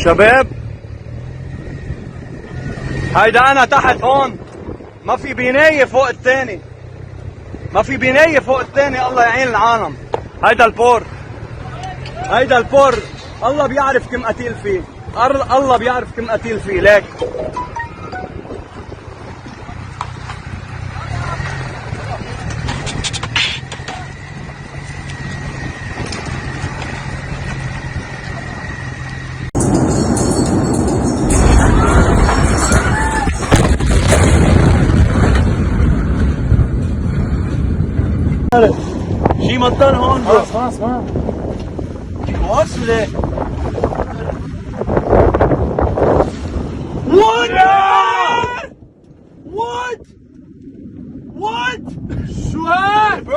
شباب هيدا انا تحت هون، ما في بناية فوق الثاني، ما في بناية فوق الثاني. الله يعين العالم. هيدا البور، هيدا البور الله بيعرف كم قتيل فيه، الله بيعرف كم قتيل فيه. ليك شي مطر هون. خلاص ما واش ليه؟ What? What? شو هاد؟